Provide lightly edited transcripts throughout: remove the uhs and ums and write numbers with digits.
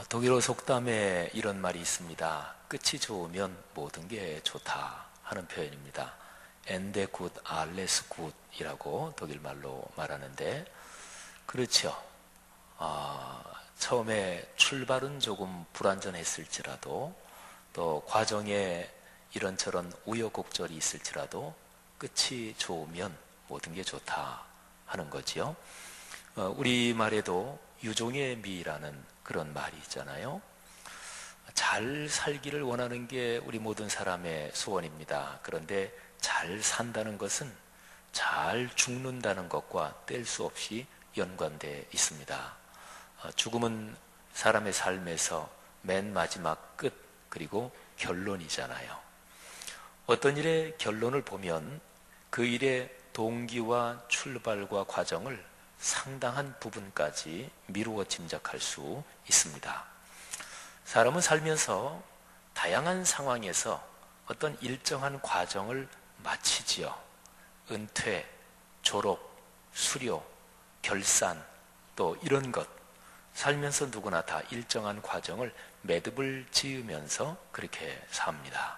독일어 속담에 이런 말이 있습니다. 끝이 좋으면 모든 게 좋다 하는 표현입니다. Ende gut, alles gut 이라고 독일말로 말하는데, 그렇죠. 처음에 출발은 조금 불완전했을지라도, 또 과정에 이런저런 우여곡절이 있을지라도 끝이 좋으면 모든 게 좋다 하는 거지요. 우리말에도 유종의 미라는 그런 말이 있잖아요. 잘 살기를 원하는 게 우리 모든 사람의 소원입니다. 그런데 잘 산다는 것은 잘 죽는다는 것과 뗄 수 없이 연관되어 있습니다. 죽음은 사람의 삶에서 맨 마지막 끝, 그리고 결론이잖아요. 어떤 일의 결론을 보면 그 일의 동기와 출발과 과정을 상당한 부분까지 미루어 짐작할 수 있습니다. 사람은 살면서 다양한 상황에서 어떤 일정한 과정을 마치지요. 은퇴, 졸업, 수료, 결산, 또 이런 것, 살면서 누구나 다 일정한 과정을 매듭을 지으면서 그렇게 삽니다.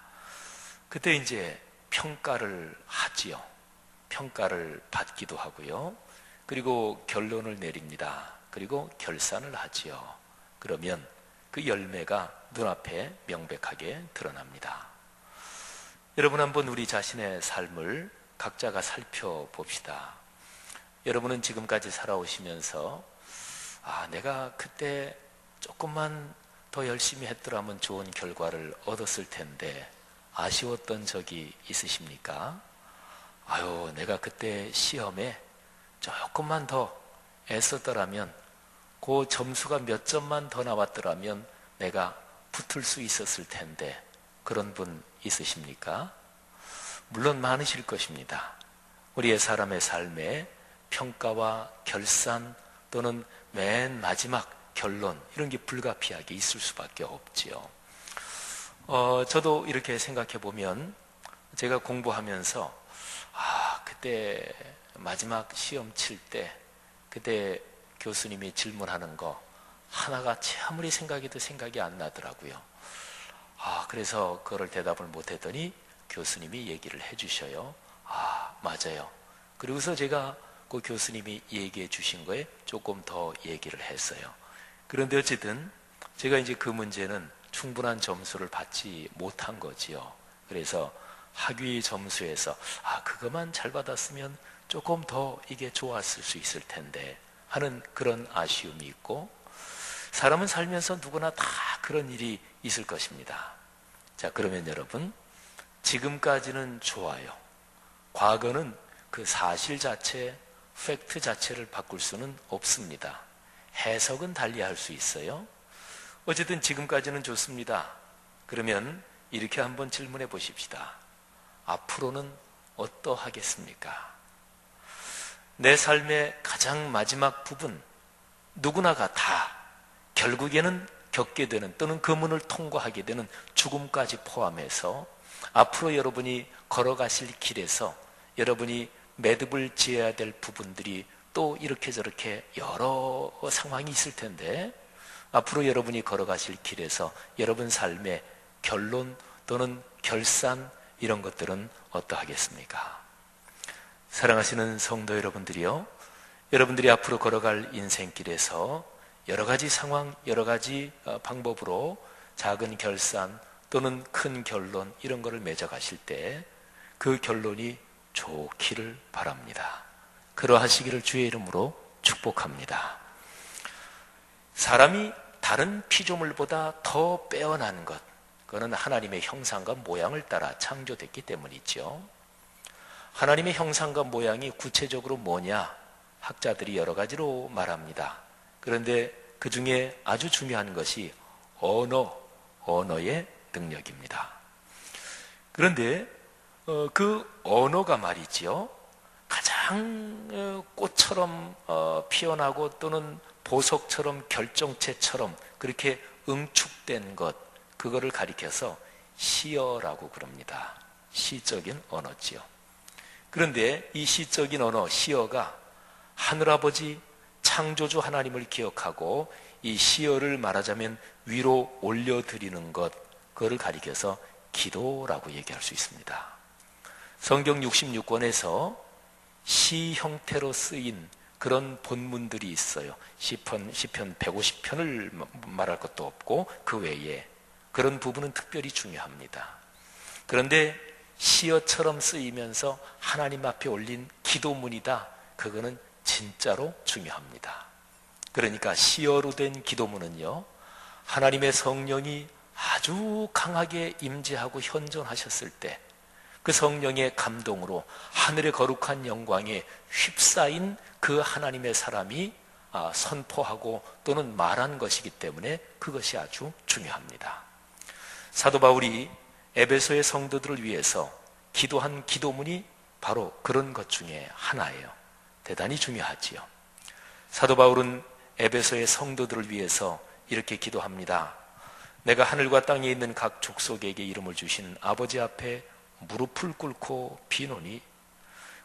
그때 이제 평가를 하지요. 평가를 받기도 하고요. 그리고 결론을 내립니다. 그리고 결산을 하지요. 그러면 그 열매가 눈앞에 명백하게 드러납니다. 여러분, 한번 우리 자신의 삶을 각자가 살펴봅시다. 여러분은 지금까지 살아오시면서 내가 그때 조금만 더 열심히 했더라면 좋은 결과를 얻었을 텐데 아쉬웠던 적이 있으십니까? 내가 그때 시험에 조금만 더 애썼더라면, 그 점수가 몇 점만 더 나왔더라면 내가 붙을 수 있었을 텐데, 그런 분 있으십니까? 물론 많으실 것입니다. 우리의 사람의 삶에 평가와 결산 또는 맨 마지막 결론, 이런 게 불가피하게 있을 수밖에 없지요. 저도 이렇게 생각해 보면, 제가 공부하면서 그때 마지막 시험 칠 때 그때 교수님이 질문하는 거 하나가 아무리 생각해도 생각이 안 나더라고요. 그래서 그거를 대답을 못했더니 교수님이 얘기를 해주셔요. 맞아요. 그리고서 제가 그 교수님이 얘기해 주신 거에 조금 더 얘기를 했어요. 그런데 어쨌든 제가 이제 그 문제는 충분한 점수를 받지 못한 거지요. 그래서 학위 점수에서 그것만 잘 받았으면 조금 더 이게 좋았을 수 있을 텐데 하는 그런 아쉬움이 있고, 사람은 살면서 누구나 다 그런 일이 있을 것입니다. 자, 그러면 여러분, 지금까지는 좋아요. 과거는 그 사실 자체, 팩트 자체를 바꿀 수는 없습니다. 해석은 달리할 수 있어요. 어쨌든 지금까지는 좋습니다. 그러면 이렇게 한번 질문해 보십시다. 앞으로는 어떠하겠습니까? 내 삶의 가장 마지막 부분, 누구나가 다 결국에는 겪게 되는, 또는 그 문을 통과하게 되는 죽음까지 포함해서 앞으로 여러분이 걸어가실 길에서 여러분이 매듭을 지어야 될 부분들이 또 이렇게 저렇게 여러 상황이 있을 텐데, 앞으로 여러분이 걸어가실 길에서 여러분 삶의 결론 또는 결산, 이런 것들은 어떠하겠습니까? 사랑하시는 성도 여러분들이요, 여러분들이 앞으로 걸어갈 인생길에서 여러 가지 상황, 여러 가지 방법으로 작은 결산 또는 큰 결론, 이런 거를 맺어가실 때 그 결론이 좋기를 바랍니다. 그러하시기를 주의 이름으로 축복합니다. 사람이 다른 피조물보다 더 빼어난 것, 그거는 하나님의 형상과 모양을 따라 창조됐기 때문이죠. 하나님의 형상과 모양이 구체적으로 뭐냐? 학자들이 여러 가지로 말합니다. 그런데 그 중에 아주 중요한 것이 언어의 능력입니다. 그런데 그 언어가 말이지요, 가장 꽃처럼 피어나고 또는 보석처럼 결정체처럼 그렇게 응축된 것, 그거를 가리켜서 시어라고 그럽니다. 시적인 언어지요. 그런데 이 시적인 언어, 시어가 하늘아버지 창조주 하나님을 기억하고 이 시여를 말하자면 위로 올려드리는 것, 그거를 가리켜서 기도라고 얘기할 수 있습니다. 성경 66권에서 시 형태로 쓰인 그런 본문들이 있어요. 시편 150편을 말할 것도 없고 그 외에 그런 부분은 특별히 중요합니다. 그런데 시어처럼 쓰이면서 하나님 앞에 올린 기도문이다. 그거는 진짜로 중요합니다. 그러니까 시어로 된 기도문은요, 하나님의 성령이 아주 강하게 임재하고 현존하셨을 때 그 성령의 감동으로 하늘의 거룩한 영광에 휩싸인 그 하나님의 사람이 선포하고 또는 말한 것이기 때문에 그것이 아주 중요합니다. 사도 바울이 에베소의 성도들을 위해서 기도한 기도문이 바로 그런 것 중에 하나예요. 대단히 중요하지요. 사도 바울은 에베소의 성도들을 위해서 이렇게 기도합니다. 내가 하늘과 땅에 있는 각 족속에게 이름을 주신 아버지 앞에 무릎을 꿇고 비노니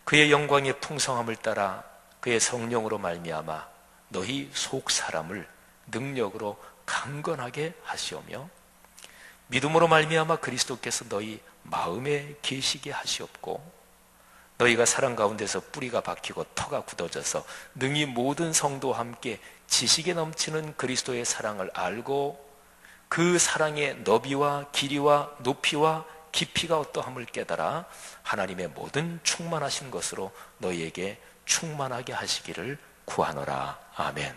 그의 영광의 풍성함을 따라 그의 성령으로 말미암아 너희 속 사람을 능력으로 강건하게 하시오며 믿음으로 말미암아 그리스도께서 너희 마음에 계시게 하시옵고 너희가 사랑 가운데서 뿌리가 박히고 터가 굳어져서 능히 모든 성도와 함께 지식에 넘치는 그리스도의 사랑을 알고 그 사랑의 너비와 길이와 높이와 깊이가 어떠함을 깨달아 하나님의 모든 충만하신 것으로 너희에게 충만하게 하시기를 구하노라. 아멘.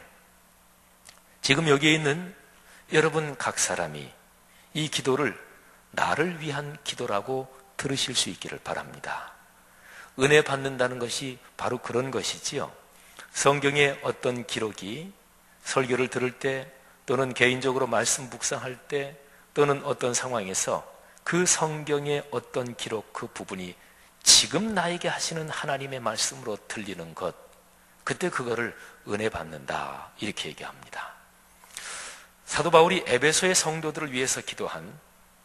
지금 여기에 있는 여러분 각 사람이 이 기도를 나를 위한 기도라고 들으실 수 있기를 바랍니다. 은혜 받는다는 것이 바로 그런 것이지요. 성경의 어떤 기록이 설교를 들을 때 또는 개인적으로 말씀 묵상할 때 또는 어떤 상황에서 그 성경의 어떤 기록 그 부분이 지금 나에게 하시는 하나님의 말씀으로 들리는 것, 그때 그거를 은혜 받는다 이렇게 얘기합니다. 사도 바울이 에베소의 성도들을 위해서 기도한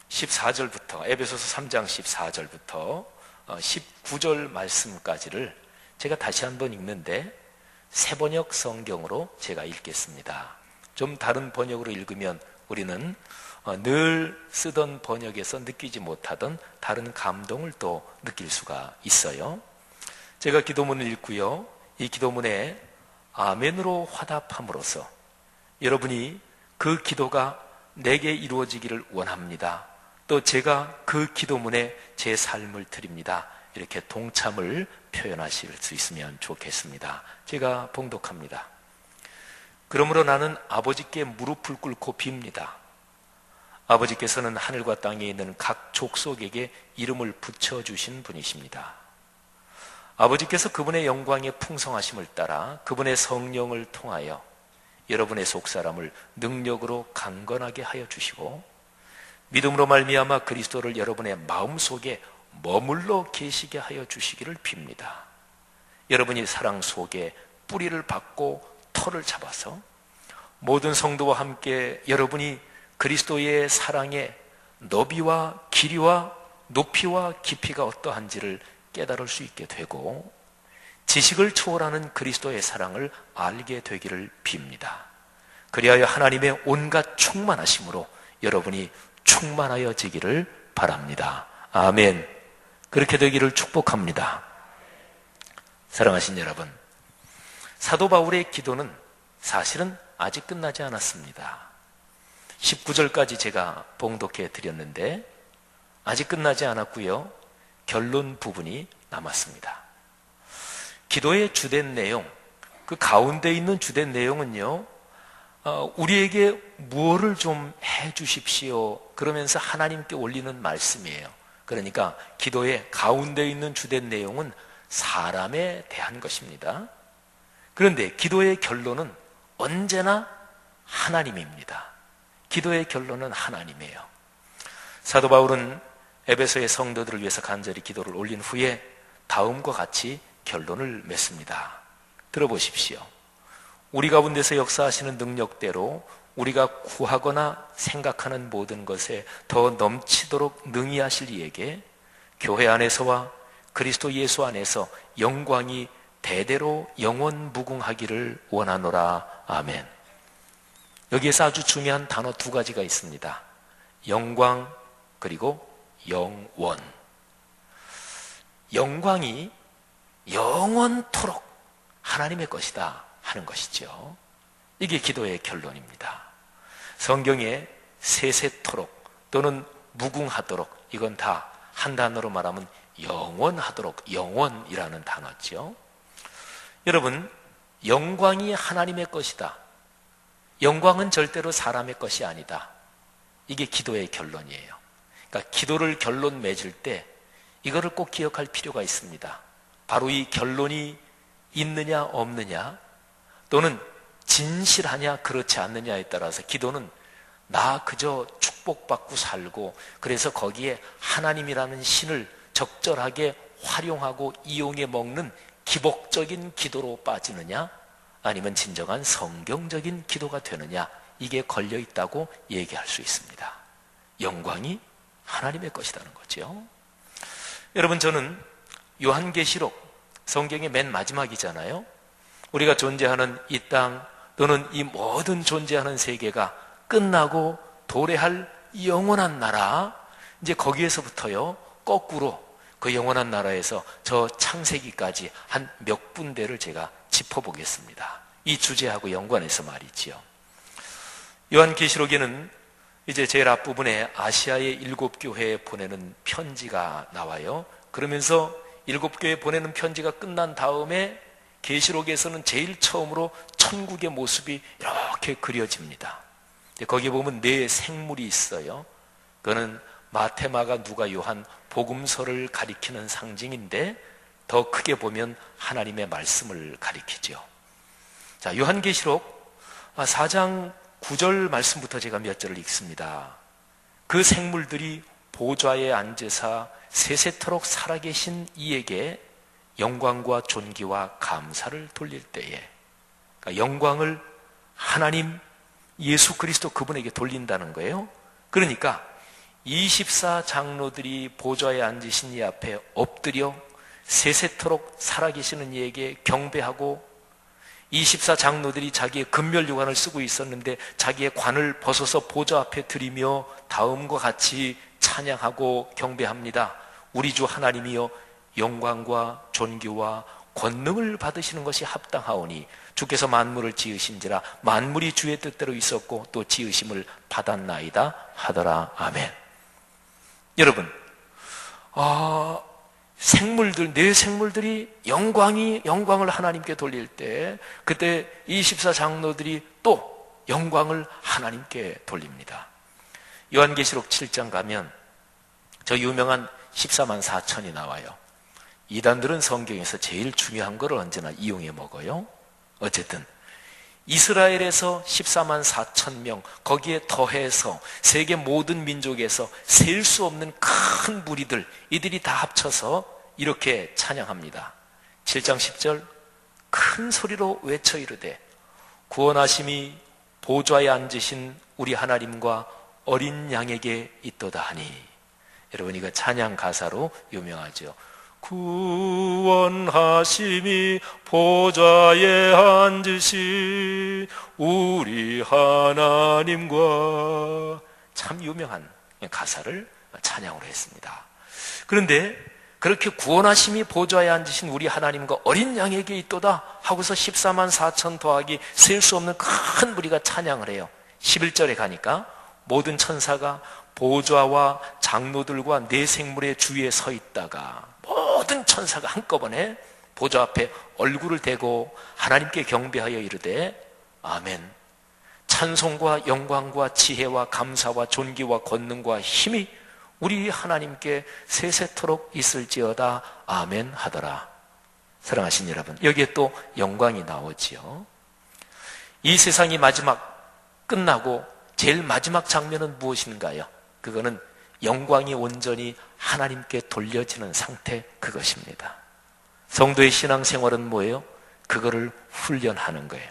14절부터 에베소서 3장 14절부터 19절 말씀까지를 제가 다시 한번 읽는데 새 번역 성경으로 제가 읽겠습니다. 좀 다른 번역으로 읽으면 우리는 늘 쓰던 번역에서 느끼지 못하던 다른 감동을 또 느낄 수가 있어요. 제가 기도문을 읽고요, 이 기도문에 아멘으로 화답함으로써 여러분이 그 기도가 내게 이루어지기를 원합니다. 또 제가 그 기도문에 제 삶을 드립니다. 이렇게 동참을 표현하실 수 있으면 좋겠습니다. 제가 봉독합니다. 그러므로 나는 아버지께 무릎을 꿇고 빕니다. 아버지께서는 하늘과 땅에 있는 각 족속에게 이름을 붙여주신 분이십니다. 아버지께서 그분의 영광의 풍성하심을 따라 그분의 성령을 통하여 여러분의 속사람을 능력으로 강건하게 하여 주시고 믿음으로 말미암아 그리스도를 여러분의 마음속에 머물러 계시게 하여 주시기를 빕니다. 여러분이 사랑 속에 뿌리를 받고 터를 잡아서 모든 성도와 함께 여러분이 그리스도의 사랑의 너비와 길이와 높이와 깊이가 어떠한지를 깨달을 수 있게 되고 지식을 초월하는 그리스도의 사랑을 알게 되기를 빕니다. 그리하여 하나님의 온갖 충만하심으로 여러분이 충만하여지기를 바랍니다. 아멘. 그렇게 되기를 축복합니다. 사랑하신 여러분, 사도 바울의 기도는 사실은 아직 끝나지 않았습니다. 19절까지 제가 봉독해 드렸는데 아직 끝나지 않았고요. 결론 부분이 남았습니다. 기도의 주된 내용, 그 가운데 있는 주된 내용은요, 우리에게 무엇을 좀 해 주십시오 그러면서 하나님께 올리는 말씀이에요. 그러니까 기도의 가운데 있는 주된 내용은 사람에 대한 것입니다. 그런데 기도의 결론은 언제나 하나님입니다. 기도의 결론은 하나님이에요. 사도 바울은 에베소의 성도들을 위해서 간절히 기도를 올린 후에 다음과 같이 결론을 맺습니다. 들어보십시오. 우리 가운데서 역사하시는 능력대로 우리가 구하거나 생각하는 모든 것에 더 넘치도록 능히 하실 이에게 교회 안에서와 그리스도 예수 안에서 영광이 대대로 영원 무궁하기를 원하노라. 아멘. 여기에서 아주 중요한 단어 두 가지가 있습니다. 영광 그리고 영원. 영광이 영원토록 하나님의 것이다 하는 것이죠. 이게 기도의 결론입니다. 성경에 세세토록 또는 무궁하도록, 이건 다 한 단어로 말하면 영원하도록, 영원이라는 단어죠. 여러분, 영광이 하나님의 것이다. 영광은 절대로 사람의 것이 아니다. 이게 기도의 결론이에요. 그러니까 기도를 결론 맺을 때 이거를 꼭 기억할 필요가 있습니다. 바로 이 결론이 있느냐 없느냐, 또는 진실하냐 그렇지 않느냐에 따라서 기도는 나 그저 축복받고 살고 그래서 거기에 하나님이라는 신을 적절하게 활용하고 이용해 먹는 기복적인 기도로 빠지느냐, 아니면 진정한 성경적인 기도가 되느냐, 이게 걸려 있다고 얘기할 수 있습니다. 영광이 하나님의 것이라는 거죠. 여러분, 저는 요한계시록, 성경의 맨 마지막이잖아요. 우리가 존재하는 이 땅 또는 이 모든 존재하는 세계가 끝나고 도래할 영원한 나라, 이제 거기에서부터요 거꾸로 그 영원한 나라에서 저 창세기까지 한 몇 군데를 제가 짚어보겠습니다. 이 주제하고 연관해서 말이지요. 요한계시록에는 이제 제일 앞부분에 아시아의 7교회에 보내는 편지가 나와요. 그러면서 7교회에 보내는 편지가 끝난 다음에 계시록에서는 제일 처음으로 천국의 모습이 이렇게 그려집니다. 거기 보면 네 생물이 있어요. 그거는 마태, 마가, 누가, 요한 복음서를 가리키는 상징인데 더 크게 보면 하나님의 말씀을 가리키죠. 자, 요한계시록 4장 9절 말씀부터 제가 몇 절을 읽습니다. 그 생물들이 보좌에 앉으사 세세토록 살아계신 이에게 영광과 존귀와 감사를 돌릴 때에, 그러니까 영광을 하나님 예수 그리스도 그분에게 돌린다는 거예요. 그러니까 24장로들이 보좌에 앉으신 이 앞에 엎드려 세세토록 살아계시는 이에게 경배하고, 24장로들이 자기의 금멸유관을 쓰고 있었는데 자기의 관을 벗어서 보좌 앞에 드리며 다음과 같이 찬양하고 경배합니다. 우리 주 하나님이여, 영광과 존귀와 권능을 받으시는 것이 합당하오니 주께서 만물을 지으신지라 만물이 주의 뜻대로 있었고 또 지으심을 받았나이다 하더라. 아멘. 여러분, 생물들, 네 생물들이 영광을 하나님께 돌릴 때, 그때 24장로들이 또 영광을 하나님께 돌립니다. 요한계시록 7장 가면 저 유명한 14만 4천이 나와요. 이단들은 성경에서 제일 중요한 걸 언제나 이용해 먹어요. 어쨌든 이스라엘에서 14만 4천 명, 거기에 더해서 세계 모든 민족에서 셀 수 없는 큰 무리들, 이들이 다 합쳐서 이렇게 찬양합니다. 7장 10절, 큰 소리로 외쳐 이르되 구원하심이 보좌에 앉으신 우리 하나님과 어린 양에게 있도다 하니. 여러분, 이거 찬양 가사로 유명하죠. 구원하심이 보좌에 앉으신 우리 하나님과, 참 유명한 가사를 찬양으로 했습니다. 그런데 그렇게 구원하심이 보좌에 앉으신 우리 하나님과 어린 양에게 있도다 하고서 14만 4천 더하기 셀 수 없는 큰 무리가 찬양을 해요. 11절에 가니까 모든 천사가 보좌와 장로들과 네 생물의 주위에 서 있다가 모든 천사가 한꺼번에 보좌 앞에 얼굴을 대고 하나님께 경배하여 이르되 아멘. 찬송과 영광과 지혜와 감사와 존귀와 권능과 힘이 우리 하나님께 세세토록 있을지어다. 아멘 하더라. 사랑하신 여러분, 여기에 또 영광이 나오지요. 이 세상이 마지막 끝나고 제일 마지막 장면은 무엇인가요? 그거는 영광이 온전히 하나님께 돌려지는 상태, 그것입니다. 성도의 신앙생활은 뭐예요? 그거를 훈련하는 거예요.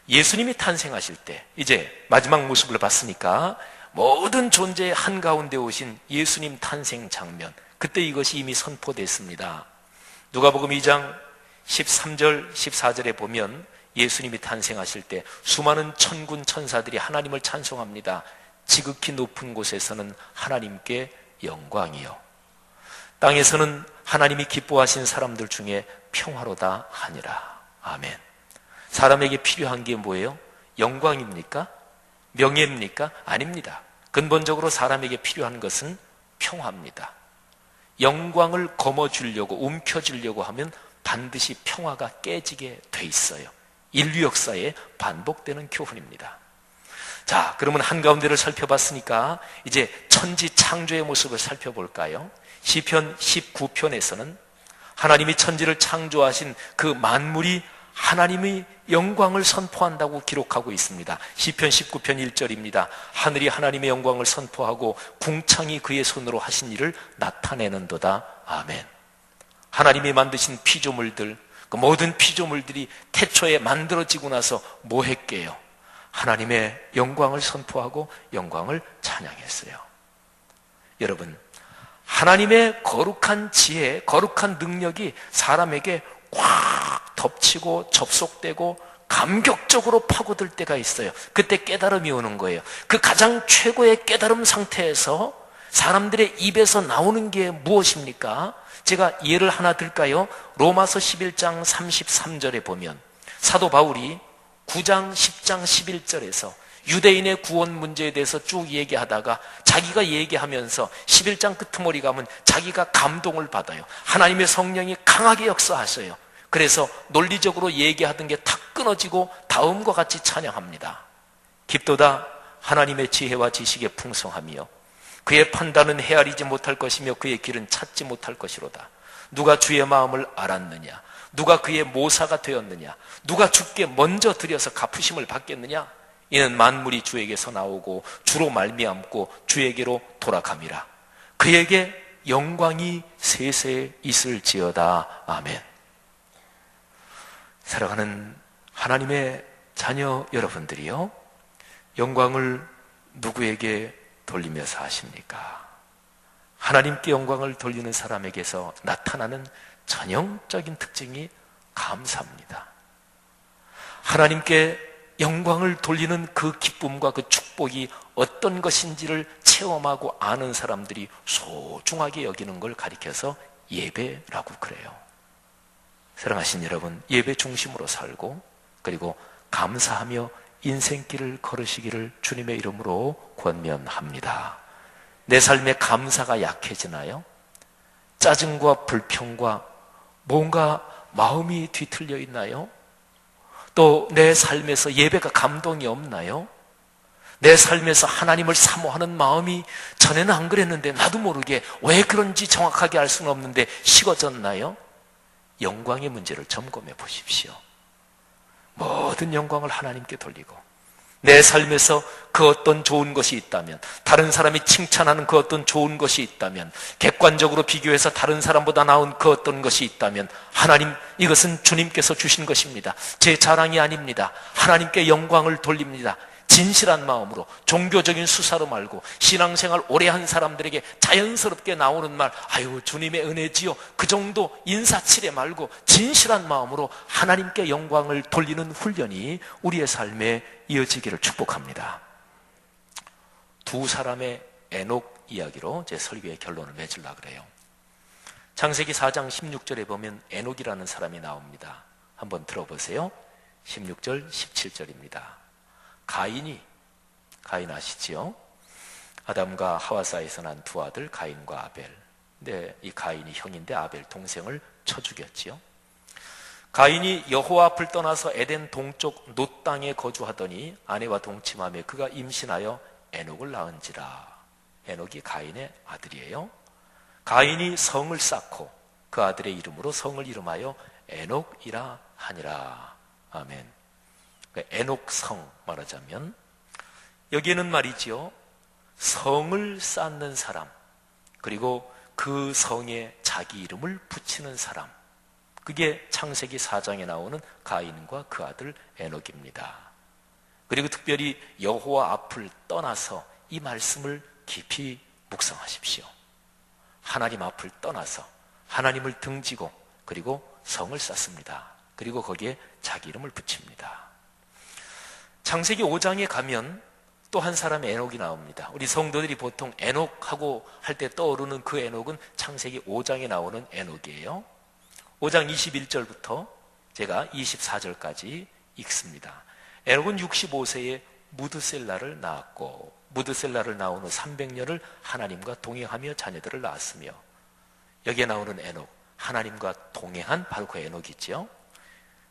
예수님이 탄생하실 때 이제 마지막 모습을 봤으니까 모든 존재의 한가운데 오신 예수님 탄생 장면, 그때 이것이 이미 선포됐습니다. 누가복음 2장 13절 14절에 보면 예수님이 탄생하실 때 수많은 천군 천사들이 하나님을 찬송합니다. 지극히 높은 곳에서는 하나님께 영광이요, 땅에서는 하나님이 기뻐하신 사람들 중에 평화로다 하니라. 아멘. 사람에게 필요한 게 뭐예요? 영광입니까? 명예입니까? 아닙니다. 근본적으로 사람에게 필요한 것은 평화입니다. 영광을 거머쥐려고, 움켜쥐려고 하면 반드시 평화가 깨지게 돼 있어요. 인류 역사에 반복되는 교훈입니다. 자, 그러면 한가운데를 살펴봤으니까 이제 천지 창조의 모습을 살펴볼까요? 시편 19편에서는 하나님이 천지를 창조하신 그 만물이 하나님의 영광을 선포한다고 기록하고 있습니다. 시편 19편 1절입니다. 하늘이 하나님의 영광을 선포하고 궁창이 그의 손으로 하신 일을 나타내는도다. 아멘. 하나님이 만드신 피조물들, 그 모든 피조물들이 태초에 만들어지고 나서 뭐 했게요? 하나님의 영광을 선포하고 영광을 찬양했어요. 여러분, 하나님의 거룩한 지혜, 거룩한 능력이 사람에게 꽉 덮치고 접속되고 감격적으로 파고들 때가 있어요. 그때 깨달음이 오는 거예요. 그 가장 최고의 깨달음 상태에서 사람들의 입에서 나오는 게 무엇입니까? 제가 예를 하나 들까요? 로마서 11장 33절에 보면 사도 바울이 9장, 10장, 11절에서 유대인의 구원 문제에 대해서 쭉 얘기하다가 자기가 얘기하면서 11장 끄트머리 가면 자기가 감동을 받아요. 하나님의 성령이 강하게 역사하셔요. 그래서 논리적으로 얘기하던 게 탁 끊어지고 다음과 같이 찬양합니다. 깊도다 하나님의 지혜와 지식의 풍성하며 그의 판단은 헤아리지 못할 것이며 그의 길은 찾지 못할 것이로다. 누가 주의 마음을 알았느냐? 누가 그의 모사가 되었느냐? 누가 주께 먼저 드려서 갚으심을 받겠느냐? 이는 만물이 주에게서 나오고 주로 말미암고 주에게로 돌아감이라. 그에게 영광이 세세 있을지어다. 아멘. 사랑하는 하나님의 자녀 여러분들이요, 영광을 누구에게 돌리면서 하십니까? 하나님께 영광을 돌리는 사람에게서 나타나는 전형적인 특징이 감사입니다. 하나님께 영광을 돌리는 그 기쁨과 그 축복이 어떤 것인지를 체험하고 아는 사람들이 소중하게 여기는 걸 가리켜서 예배라고 그래요. 사랑하신 여러분, 예배 중심으로 살고 그리고 감사하며 인생길을 걸으시기를 주님의 이름으로 권면합니다. 내 삶에 감사가 약해지나요? 짜증과 불평과 뭔가 마음이 뒤틀려 있나요? 또 내 삶에서 예배가 감동이 없나요? 내 삶에서 하나님을 사모하는 마음이 전에는 안 그랬는데 나도 모르게 왜 그런지 정확하게 알 수는 없는데 식어졌나요? 영광의 문제를 점검해 보십시오. 모든 영광을 하나님께 돌리고 내 삶에서 그 어떤 좋은 것이 있다면, 다른 사람이 칭찬하는 그 어떤 좋은 것이 있다면, 객관적으로 비교해서 다른 사람보다 나은 그 어떤 것이 있다면 하나님, 이것은 주님께서 주신 것입니다. 제 자랑이 아닙니다. 하나님께 영광을 돌립니다. 진실한 마음으로, 종교적인 수사로 말고 신앙생활 오래 한 사람들에게 자연스럽게 나오는 말, 아유 주님의 은혜지요, 그 정도 인사치레 말고 진실한 마음으로 하나님께 영광을 돌리는 훈련이 우리의 삶에 이어지기를 축복합니다. 두 사람의 에녹 이야기로 제 설교의 결론을 맺으려고 그래요. 창세기 4장 16절에 보면 에녹이라는 사람이 나옵니다. 한번 들어보세요. 16절 17절입니다. 가인 아시지요? 아담과 하와 사이에서 난 두 아들 가인과 아벨. 근데 이 가인이 형인데 아벨 동생을 쳐 죽였지요. 가인이 여호와 앞을 떠나서 에덴 동쪽 놋 땅에 거주하더니 아내와 동침하며 그가 임신하여 에녹을 낳은지라. 에녹이 가인의 아들이에요. 가인이 성을 쌓고 그 아들의 이름으로 성을 이름하여 에녹이라 하니라. 아멘. 에녹성 말하자면 여기에는 말이지요, 성을 쌓는 사람, 그리고 그 성에 자기 이름을 붙이는 사람, 그게 창세기 4장에 나오는 가인과 그 아들 에녹입니다. 그리고 특별히 여호와 앞을 떠나서 이 말씀을 깊이 묵상하십시오. 하나님 앞을 떠나서 하나님을 등지고 그리고 성을 쌓습니다. 그리고 거기에 자기 이름을 붙입니다. 창세기 5장에 가면 또 한 사람의 에녹이 나옵니다. 우리 성도들이 보통 에녹하고 할 때 떠오르는 그 에녹은 창세기 5장에 나오는 에녹이에요. 5장 21절부터 제가 24절까지 읽습니다. 에녹은 65세에 무드셀라를 낳았고 무드셀라를 낳은 후 300년을 하나님과 동행하며 자녀들을 낳았으며, 여기에 나오는 에녹, 하나님과 동행한 바로 그 에녹이지요.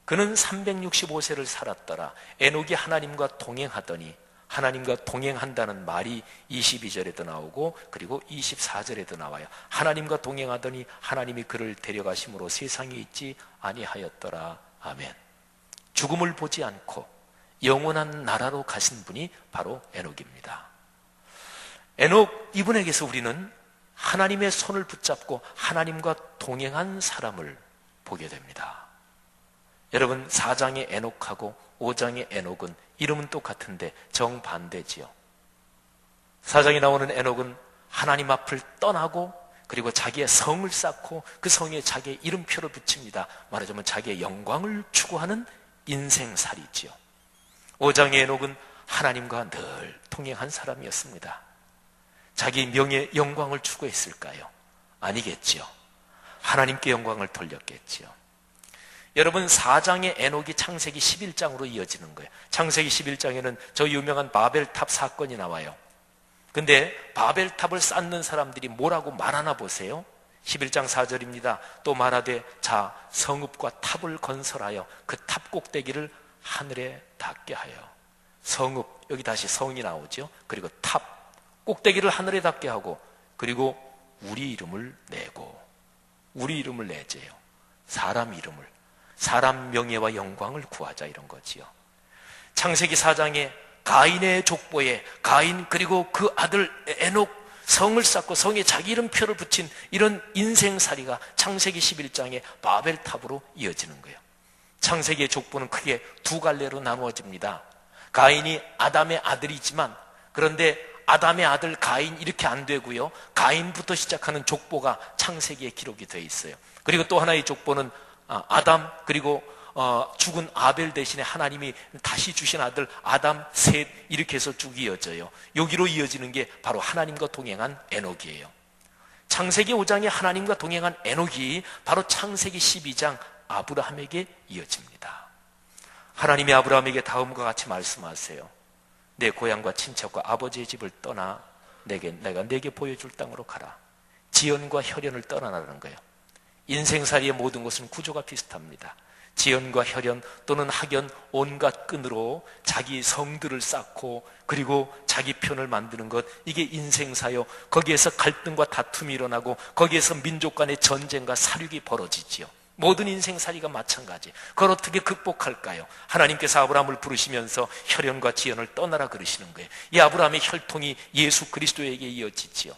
그는 365세를 살았더라. 에녹이 하나님과 동행하더니, 하나님과 동행한다는 말이 22절에도 나오고 그리고 24절에도 나와요. 하나님과 동행하더니 하나님이 그를 데려가심으로 세상에 있지 아니하였더라. 아멘. 죽음을 보지 않고 영원한 나라로 가신 분이 바로 에녹입니다. 에녹 이분에게서 우리는 하나님의 손을 붙잡고 하나님과 동행한 사람을 보게 됩니다. 여러분, 4장의 에녹하고 5장의 에녹은 이름은 똑같은데 정반대지요. 4장에 나오는 에녹은 하나님 앞을 떠나고 그리고 자기의 성을 쌓고 그 성에 자기의 이름표를 붙입니다. 말하자면 자기의 영광을 추구하는 인생살이지요. 5장의 에녹은 하나님과 늘 동행한 사람이었습니다. 자기 명예 영광을 추구했을까요? 아니겠지요. 하나님께 영광을 돌렸겠지요. 여러분, 4장의 에녹이 창세기 11장으로 이어지는 거예요. 창세기 11장에는 저 유명한 바벨탑 사건이 나와요. 근데 바벨탑을 쌓는 사람들이 뭐라고 말하나 보세요. 11장 4절입니다. 또 말하되 자 성읍과 탑을 건설하여 그 탑 꼭대기를 하늘에 닿게 하여. 성읍, 여기 다시 성이 나오죠. 그리고 탑 꼭대기를 하늘에 닿게 하고, 그리고 우리 이름을 내고, 우리 이름을 내재요. 사람 이름을, 사람 명예와 영광을 구하자, 이런 거지요. 창세기 4장에 가인의 족보에 가인 그리고 그 아들 에녹 성을 쌓고 성에 자기 이름표를 붙인 이런 인생살이가 창세기 11장의 바벨탑으로 이어지는 거예요. 창세기의 족보는 크게 두 갈래로 나누어집니다. 가인이 아담의 아들이지만, 그런데 아담의 아들 가인 이렇게 안 되고요, 가인부터 시작하는 족보가 창세기에 기록이 되어 있어요. 그리고 또 하나의 족보는 아담 그리고 죽은 아벨 대신에 하나님이 다시 주신 아들 아담, 셋, 이렇게 해서 쭉 이어져요. 여기로 이어지는 게 바로 하나님과 동행한 에녹이에요. 창세기 5장에 하나님과 동행한 에녹이 바로 창세기 12장 아브라함에게 이어집니다. 하나님이 아브라함에게 다음과 같이 말씀하세요. 내 고향과 친척과 아버지의 집을 떠나 내가 내게 보여줄 땅으로 가라. 지연과 혈연을 떠나라는 거예요. 인생살이의 모든 것은 구조가 비슷합니다. 지연과 혈연 또는 학연, 온갖 끈으로 자기 성들을 쌓고 그리고 자기 편을 만드는 것, 이게 인생사요. 거기에서 갈등과 다툼이 일어나고 거기에서 민족 간의 전쟁과 사륙이 벌어지지요. 모든 인생살이가 마찬가지. 그걸 어떻게 극복할까요? 하나님께서 아브라함을 부르시면서 혈연과 지연을 떠나라 그러시는 거예요. 이 아브라함의 혈통이 예수 그리스도에게 이어지지요.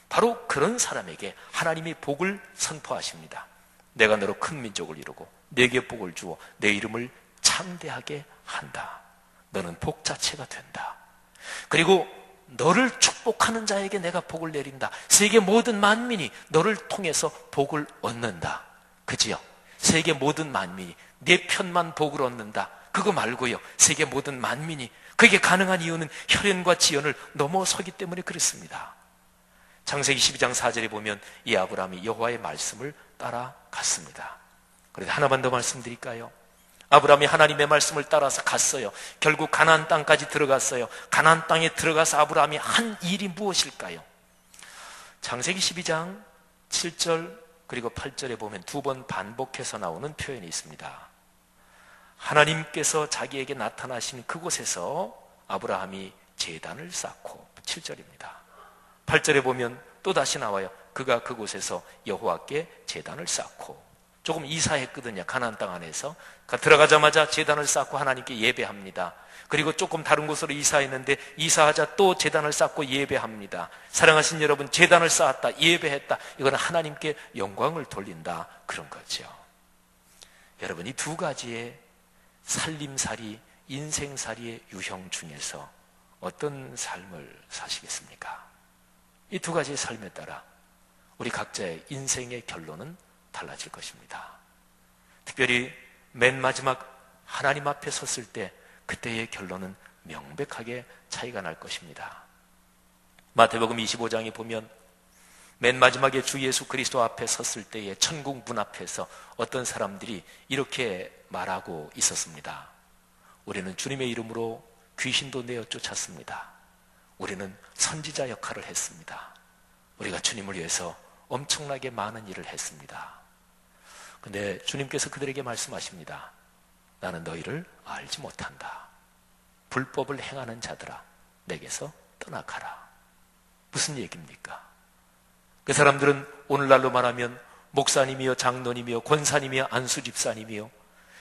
바로 그런 사람에게 하나님이 복을 선포하십니다. 내가 너로 큰 민족을 이루고 내게 복을 주어 내 이름을 창대하게 한다. 너는 복 자체가 된다. 그리고 너를 축복하는 자에게 내가 복을 내린다. 세계 모든 만민이 너를 통해서 복을 얻는다. 그지요? 세계 모든 만민이 내 편만 복을 얻는다. 그거 말고요, 세계 모든 만민이. 그게 가능한 이유는 혈연과 지연을 넘어서기 때문에 그렇습니다. 창세기 12장 4절에 보면 이 아브라함이 여호와의 말씀을 따라갔습니다. 그런데 하나만 더 말씀드릴까요? 아브라함이 하나님의 말씀을 따라서 갔어요. 결국 가나안 땅까지 들어갔어요. 가나안 땅에 들어가서 아브라함이 한 일이 무엇일까요? 창세기 12장 7절 그리고 8절에 보면 두 번 반복해서 나오는 표현이 있습니다. 하나님께서 자기에게 나타나신 그곳에서 아브라함이 제단을 쌓고, 7절입니다. 8절에 보면 또 다시 나와요. 그가 그곳에서 여호와께 제단을 쌓고. 조금 이사했거든요. 가나안 땅 안에서 들어가자마자 제단을 쌓고 하나님께 예배합니다. 그리고 조금 다른 곳으로 이사했는데 이사하자 또 제단을 쌓고 예배합니다. 사랑하신 여러분, 제단을 쌓았다, 예배했다, 이거는 하나님께 영광을 돌린다, 그런 거죠. 여러분, 이 두 가지의 살림살이, 인생살이의 유형 중에서 어떤 삶을 사시겠습니까? 이 두 가지의 삶에 따라 우리 각자의 인생의 결론은 달라질 것입니다. 특별히 맨 마지막 하나님 앞에 섰을 때 그때의 결론은 명백하게 차이가 날 것입니다. 마태복음 25장에 보면 맨 마지막에 주 예수 그리스도 앞에 섰을 때에 천국 문 앞에서 어떤 사람들이 이렇게 말하고 있었습니다. 우리는 주님의 이름으로 귀신도 내어 쫓았습니다. 우리는 선지자 역할을 했습니다. 우리가 주님을 위해서 엄청나게 많은 일을 했습니다. 근데 주님께서 그들에게 말씀하십니다. 나는 너희를 알지 못한다. 불법을 행하는 자들아, 내게서 떠나가라. 무슨 얘기입니까? 그 사람들은 오늘날로 말하면 목사님이요, 장로님이요, 권사님이요, 안수집사님이요,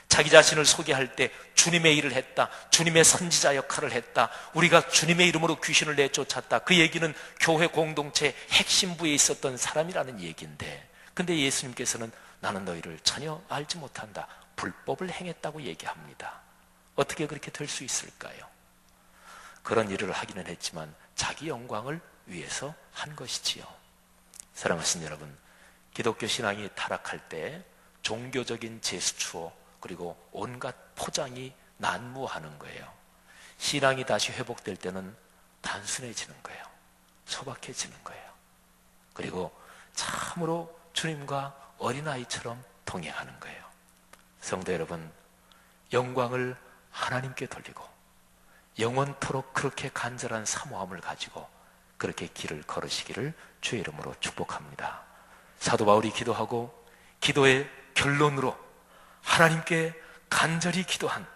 자기 자신을 소개할 때 주님의 일을 했다, 주님의 선지자 역할을 했다, 우리가 주님의 이름으로 귀신을 내쫓았다, 그 얘기는 교회 공동체 핵심부에 있었던 사람이라는 얘기인데, 근데 예수님께서는 나는 너희를 전혀 알지 못한다, 불법을 행했다고 얘기합니다. 어떻게 그렇게 될 수 있을까요? 그런 일을 하기는 했지만 자기 영광을 위해서 한 것이지요. 사랑하신 여러분, 기독교 신앙이 타락할 때 종교적인 제스처 그리고 온갖 포장이 난무하는 거예요. 신앙이 다시 회복될 때는 단순해지는 거예요. 소박해지는 거예요. 그리고 참으로 주님과 어린아이처럼 동행하는 거예요. 성도 여러분, 영광을 하나님께 돌리고 영원토록 그렇게 간절한 사모함을 가지고 그렇게 길을 걸으시기를 주의 이름으로 축복합니다. 사도 바울이 기도하고 기도의 결론으로 하나님께 간절히 기도한,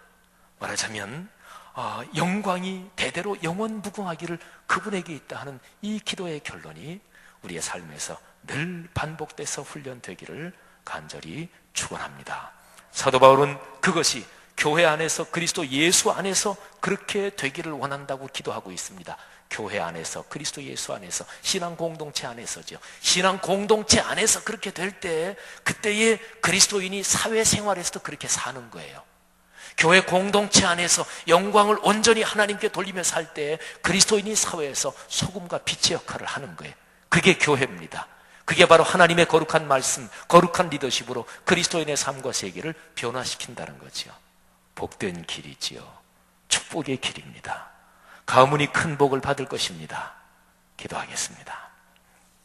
말하자면 영광이 대대로 영원무궁하기를 그분에게 있다 하는 이 기도의 결론이 우리의 삶에서 늘 반복돼서 훈련되기를 간절히 축원합니다. 사도 바울은 그것이 교회 안에서 그리스도 예수 안에서 그렇게 되기를 원한다고 기도하고 있습니다. 교회 안에서, 그리스도 예수 안에서, 신앙 공동체 안에서죠. 신앙 공동체 안에서 그렇게 될 때 그때의 그리스도인이 사회생활에서도 그렇게 사는 거예요. 교회 공동체 안에서 영광을 온전히 하나님께 돌리며 살 때 그리스도인이 사회에서 소금과 빛의 역할을 하는 거예요. 그게 교회입니다. 그게 바로 하나님의 거룩한 말씀, 거룩한 리더십으로 그리스도인의 삶과 세계를 변화시킨다는 거죠. 복된 길이지요. 축복의 길입니다. 가문이 큰 복을 받을 것입니다. 기도하겠습니다.